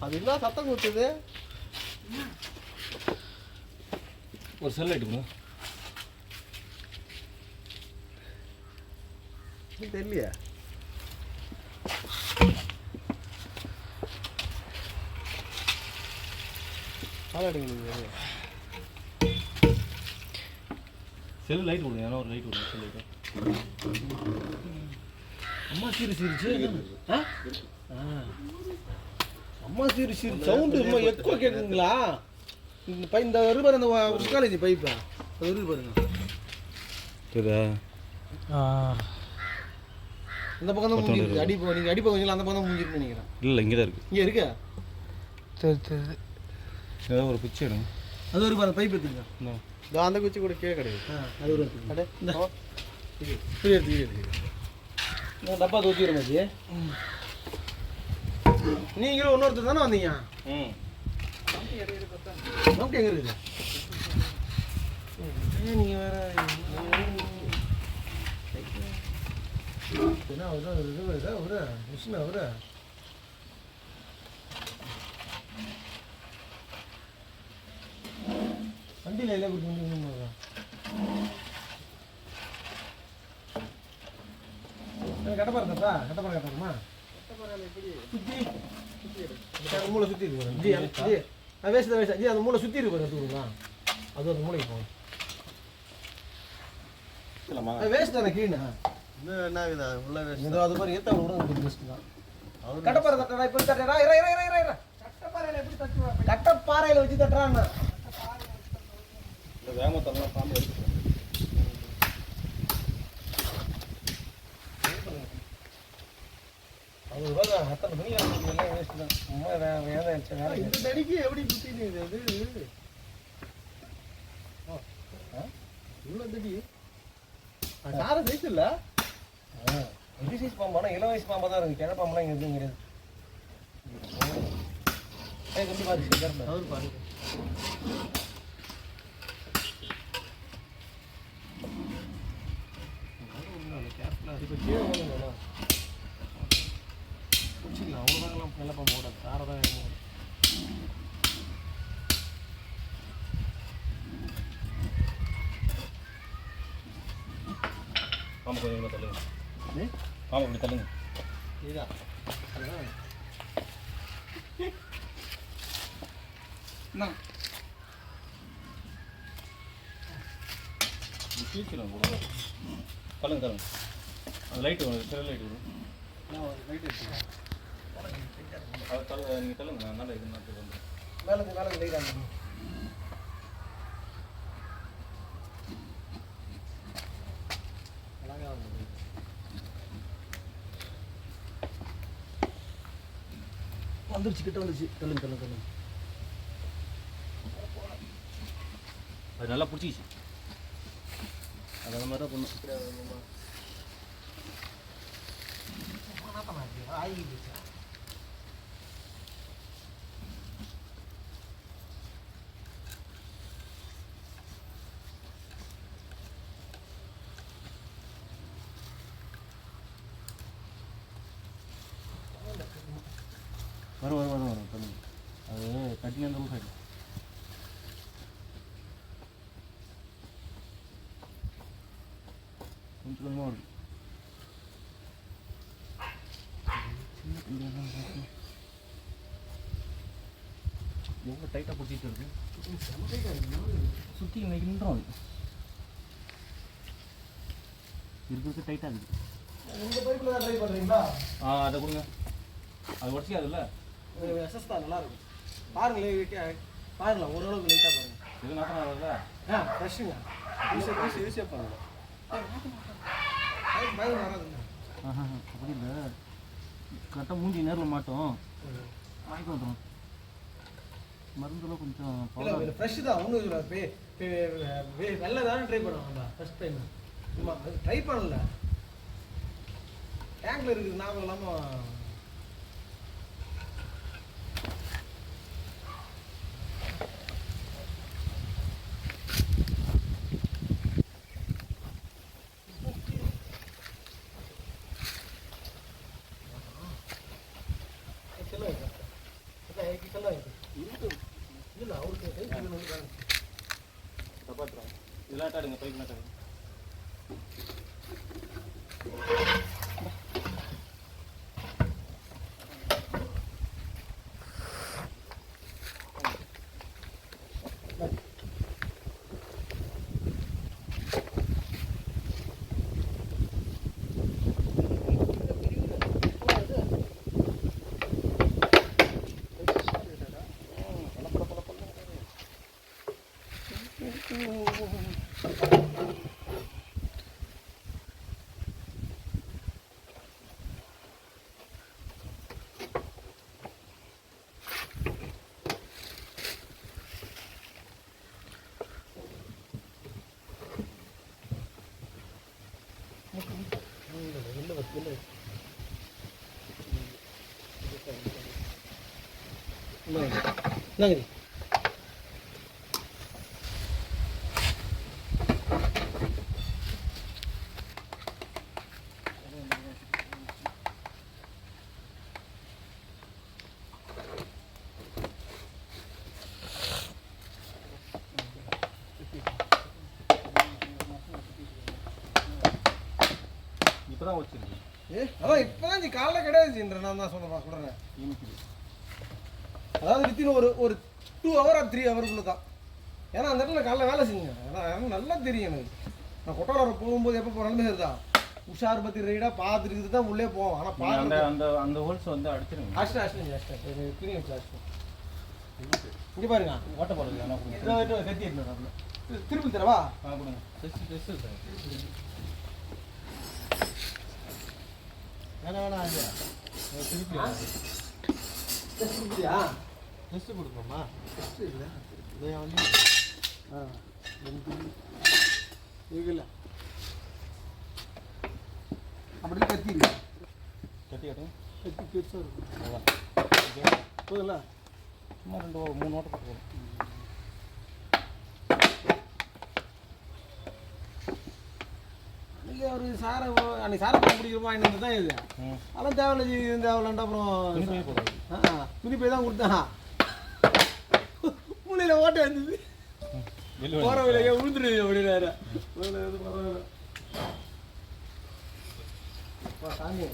அது என்ன சத்தம் கொடுத்தது? ஒரு செல் லைட்டு தெரியலையா? செல் லைட் கொடுங்க, ஏன்னா ஒரு லைட் கொடுங்க. செல் லைட்டு அம்மா சிரிச்சு அம்மா சிரிச்சு சவுண்டு எக்கோ கேட்குங்களா? இந்த ஒரு பாரு, அந்த காலேஜ் பைப்பா ஒரு பாருங்க. இந்த பக்கம் தான் மூஞ்சி இருக்கு. நீங்கள் அடி பக்கம் அந்த பக்கம் தான் மூஞ்சி இருக்குன்னு நினைக்கிறேன். இல்லை, இங்கே தான் இருக்குது. இங்கே இருக்கா? சரி ஏதாவது ஒரு பிச்சை எடுங்க. அது ஒரு பாரு, பைப் எடுத்துங்க. அந்த குச்சி கூட கீழே கிடையாது. அது ஒரு எடுத்து டப்பா தூக்கிடுற மாதிரி. நீங்களும் இன்னொருத்தர் தானே வந்தீங்க? நமக்கு எங்கே இருக்குது? நீங்கள் வேற என்ன வருதா ஒரு மிஷின் அவரு வண்டியில் எல்லாம் கொடுத்து கட்டப்பாறை கட்டா கட்டப்பாறை கட்டணுமா? சுற்றி மூளை சுற்றி இருக்கு. அது வேஸ்ட் ஜி, அந்த மூளை சுற்றி இருக்கு. கற்றுக்குங்களா? அது அந்த மூளைக்கு போகும். வேஸ்ட் தானே கீழே என்ன ஆகுதா? உள்ள வேஸ்ட். அது மாதிரி ஏற்ற விட வேஸ்ட் தான். கட்டப்பாறை தட்டுறா இப்போ தட்டுறா. கட்டப்பாறையில் எப்படி தட்டுவா? கட்டப்பாறையில் வச்சு தட்டுறான்னு வேமத்தெல்லாம் பாம்பு எடுத்து அத்தனை மணி எல்லாம் வேஸ்ட் தான். சும்மா வேலை இந்த தடிக்கு எப்படி சுற்றினு அது இவ்வளோ தடி சார சைஸ் இல்லை. எது சைஸ் பாம்பானா இளம் வயசு பாம்பா தான் இருக்குது. கிழ பாம்பெலாம் இங்கே எதுவும் கிடையாது. எப்படி பாரு அவர் பாரு. இப்போ கீழே போகணும் பிடிச்சிக்கலாம். அவ்வளோதாங்கலாம் நல்ல பாம்பு ஓடாது. சாரை தான் பாம்பு கொஞ்சம் தள்ளுங்க. பாம்பு இப்படி தள்ளுங்க. இதுதான் சீக்கிரம் கொடுங்க. தள்ளுங்க தள்ளுங்க. அந்த லைட்டு வரும். செல் லைட்டு வரும். லைட் எடுத்துக்கலாம். அது தள்ளு. நீங்கள் தள்ளுங்க. நான் நல்லா இது நாட்டு வந்து மேலே லைட் ஆகும். வந்துருச்சு, கிட்ட வந்துருச்சு. தள்ளுங்க. அது நல்லா பிடிச்சிச்சு. அது அந்த மாதிரி தான் பண்ணும். வரும் பண்ணுங்க. அது கட்டி அந்த அளவுக்கு ஆகிடும். கொஞ்சம் கொஞ்சமாக வருது. எவ்வளோ டைட்டாக பிடிச்சிட்டு இருக்கு. சுற்றி இன்னைக்கு நின்றோம். இருக்கிறது டைட்டாக இருக்குது. இந்த பைப்பில் தான் ட்ரை பண்ணுறீங்களா? அதை கொடுங்க. அது உடச்சி அதில்ல எஸ்எஸ் தான் நல்லாயிருக்கும். பாருங்களேன் ஓரளவுக்கு லைட்டாக பாருங்கள். எது நாட்டம் ஆகுதுல்ல? ஃப்ரெஷ்ஷுங்க. ஈஸியாக பாருங்க. பயம் வராதுங்க. அப்படி இல்லை, கரெக்டாக மூஞ்சி நேரில் மாட்டோம். வாங்கிட்டு வந்துடும். மருந்தெல்லாம் கொஞ்சம் ஃப்ரெஷ்ஷு தான். ஒன்றும் வெள்ளை தானே ட்ரை பண்ணுவாங்க ஃபஸ்ட் டைம். சும்மா அது ட்ரை பண்ணல. டேங்கில் இருக்குது ஞாபகம் இல்லாமல். விளையாட்டாடுங்க பைக் விளையாட்டாடுங்க. என்னங்க இப்பதான் வச்சிருக்கு. அதான் இப்பதான் நீ காலைல கிடையாதுன்ற நான் தான் சொல்றேன். அதாவது வித்தின் ஒரு 2 hour or 3 hourக்குள்ள தான். ஏன்னா அந்த இடத்துல காலைல வேலை செஞ்சேன். ஏன்னா நல்லா தெரியும் எனக்கு. நான் கொட்டாளரை போகும்போது எப்போ போனாலுமே சரிதான் உஷார் பத்தி ரைடாக பார்த்துட்டு தான் உள்ளே போவோம். ஆனால் அந்த அந்த அந்த ஹோல்ஸ் வந்து அடிச்சிருங்க. அடிச்சிட்டேன் துணி வச்சு அடிச்சிட்டேன். இங்கே பாருங்க ஓட்ட போடுறது ஆனால் கத்தி எடுத்துறேன். திருப்பி தரவா கொடுங்க. டெஸ்ட் சார் வேணாம் திருப்பி திருப்பியா டெஸ்ட் கொடுப்போம்மா. டெஸ்ட் இல்லை வந்து இல்லை அப்படி கத்தி இல்லை கட்டி கட்டுங்க. கத்தி பெருசாக இருக்கும் அவ்வளோதான் போதும்ல. சும்மா 2-3 ஓட்ட போட்டு போதும். அன்றைக்கி ஒரு சாரை அன்றைக்கி சாரை பழம் பிடிக்கிறோமா இன்னும் தான் இது அதெல்லாம் தேவையில்ல இது தேவையில்லன்ட்டு அப்புறம் துணி போய் தான் கொடுத்தான். மூலையில் ஓட்டை இருந்தது போகிற விலையே விழுந்துருது அப்படின்னாரு. பரவாயில்ல சாமி